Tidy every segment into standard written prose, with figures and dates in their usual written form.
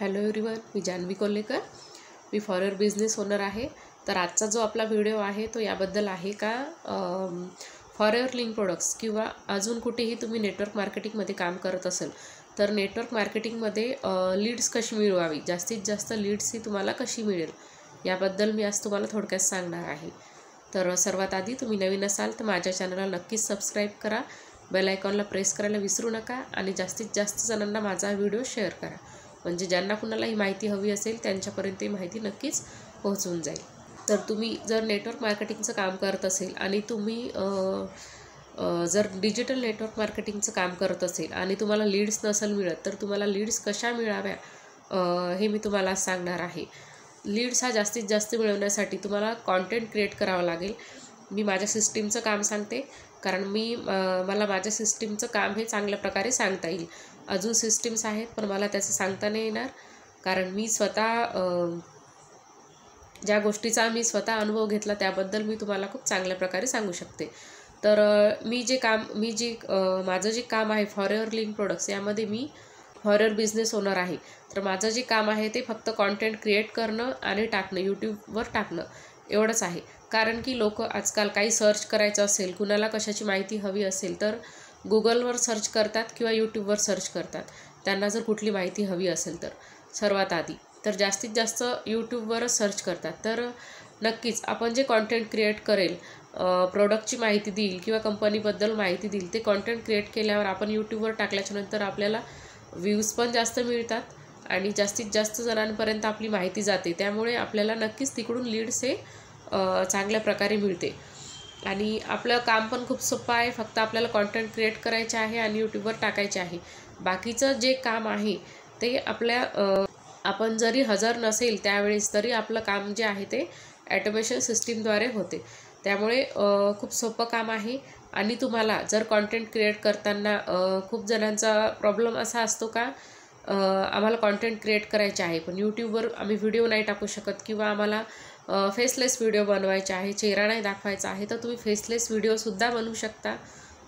Hello everyone, मी जान्हवी कोल्हेकर. मी forever business owner आहे. तर आजचा जो आपला व्हिडिओ आहे तो याबद्दल आहे का फॉरेवर लिंक प्रोडक्ट्स किंवा अजून कुठेही तुम्ही नेटवर्क मार्केटिंगमध्ये काम करत असेल तर नेटवर्क मार्केटिंगमध्ये लीड्स कशी मिळवावी, जास्तीत जास्त लीड्स ही तुम्हाला कशी मिळेल याबद्दल मी आज तुम्हाला थोडक्यात सांगणार आहे. तर सर्वात आधी तुम्ही नवीन असाल तर माझ्या चॅनलला नक्कीच सबस्क्राईब करा, बेल आयकॉनला प्रेस करायला विसरू नका आणि जास्तीत जास्त जणांना माझा व्हिडिओ शेअर करा, म्हणजे ज्यांना कुणाला ही माहिती हवी असेल त्यांच्यापर्यंत ही माहिती नक्कीच पोहोचून जाईल. तर तुम्ही जर नेटवर्क मार्केटिंगचं काम करत असेल आणि तुम्ही जर डिजिटल नेटवर्क मार्केटिंगचं काम करत असेल आणि तुम्हाला लीड्स नसेल मिळत तर तुम्हाला लीड्स कशा मिळाव्या हे मी तुम्हाला सांगणार आहे. लीड्स हा जास्तीत जास्त मिळवण्यासाठी तुम्हाला कॉन्टेंट क्रिएट करावं लागेल. मी माझ्या सिस्टीमचं काम सांगते, कारण मला माझ्या सिस्टीमचं काम हे चांगल्या प्रकारे सांगता येईल. अजून सिस्टीम्स आहेत पण मला त्याचं सांगता नाही येणार, कारण मी स्वतः ज्या गोष्टीचा मी स्वतः अनुभव घेतला त्याबद्दल मी तुम्हाला खूप चांगल्या प्रकारे सांगू शकते. तर माझं जे काम आहे फॉरेवर लिंक प्रोडक्ट्स, यामध्ये मी फॉरेवर बिझनेस ओनर आहे. तर माझं जे काम आहे ते फक्त कॉन्टेंट क्रिएट करणं आणि टाकणं, यूट्यूबवर टाकणं एवढंच आहे. कारण की लोक आजकाल काही सर्च करायचं असेल, कुणाला कशाची माहिती हवी असेल तर गुगलवर सर्च करतात किंवा यूट्यूबवर सर्च करतात, त्यांना जर कुठली माहिती हवी असेल तर सर्वात आधी. तर जास्तीत जास्त यूट्यूबवरच सर्च करतात. तर नक्कीच आपण जे कॉन्टेंट क्रिएट करेल, प्रोडक्टची माहिती देईल किंवा कंपनीबद्दल माहिती देईल, ते कॉन्टेंट क्रिएट केल्यावर आपण यूट्यूबवर टाकल्याच्यानंतर आपल्याला व्ह्यूज पण जास्त मिळतात आणि जास्तीत जास्त जणांपर्यंत आपली माहिती जाते. त्यामुळे आपल्याला नक्कीच तिकडून लीड्स हे चांगल्या प्रकारे मिळते. आणि आपलं काम पण खूप सोपं आहे. फक्त आपल्याला कॉन्टेंट क्रिएट करायचे आहे आणि यूट्यूबवर टाकायचे आहे. बाकीचं जे काम आहे ते आपण जरी हजर नसेल त्यावेळेस तरी आपलं काम जे आहे ते ॲटोमेशन सिस्टीमद्वारे होते. त्यामुळे खूप सोपं काम आहे. आणि तुम्हाला जर कॉन्टेंट क्रिएट करताना खूप जणांचा प्रॉब्लेम असा असतो का आम्हाला कॉन्टेंट क्रिएट करायचे आहे पण यूट्यूबवर आम्ही व्हिडिओ नाही टाकू शकत किंवा आम्हाला फेसलेस व्हिडिओ बनवायचे आहे, चेहरा नाही दाखवायचा आहे, तर तुम्ही फेसलेस व्हिडिओसुद्धा बनवू शकता.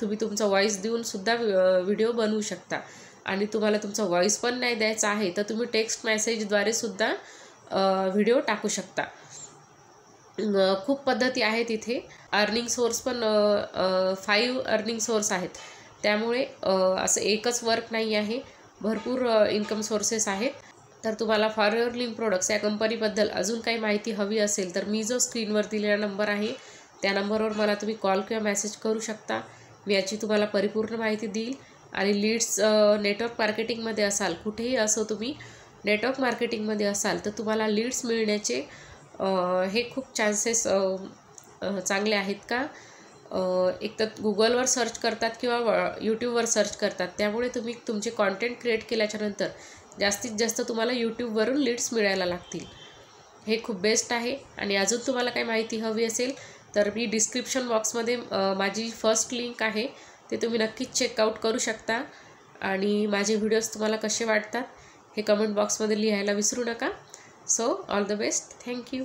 तुम्ही तुमचा व्हॉईस देऊनसुद्धा व्हिडिओ बनवू शकता. आणि तुम्हाला तुमचा व्हॉईस पण नाही द्यायचा आहे तर तुम्ही टेक्स्ट मेसेजद्वारे सुद्धा व्हिडिओ टाकू शकता. खूप पद्धती आहेत इथे. अर्निंग सोर्स पण 5 अर्निंग सोर्स आहेत. त्यामुळे असं एकच वर्क नाही आहे, भरपूर इन्कम सोर्सेस आहेत. तर तुम्हाला फॉरेवर लिंक प्रोडक्ट्स या कंपनीबद्दल अजून काही माहिती हवी असेल तर मी जो स्क्रीनवर दिलेला नंबर आहे त्या नंबरवर मला तुम्ही कॉल किंवा मेसेज करू शकता. मी याची तुम्हाला परिपूर्ण माहिती देईल. आणि लीड्स नेटवर्क मार्केटिंगमध्ये असाल, कुठेही असो तुम्ही नेटवर्क मार्केटिंगमध्ये असाल तर तुम्हाला लीड्स मिळण्याचे हे खूप चान्सेस चांगले आहेत का एक तर गुगलवर सर्च करतात किंवा यूट्यूबवर सर्च करतात. त्यामुळे तुम्ही तुमचे कॉन्टेंट क्रिएट केल्याच्यानंतर जास्तीत जास्त तुम्हाला यूट्यूबवरून लीड्स मिळायला लागतील. हे खूप बेस्ट आहे. आणि अजून तुम्हाला काही माहिती हवी असेल तर मी डिस्क्रिप्शन बॉक्समध्ये माझी फर्स्ट लिंक आहे, ते तुम्ही नक्कीच चेकआउट करू शकता. आणि माझे व्हिडिओज तुम्हाला कसे वाटतात हे कमेंट बॉक्समध्ये लिहायला विसरू नका. So all the best. Thank you.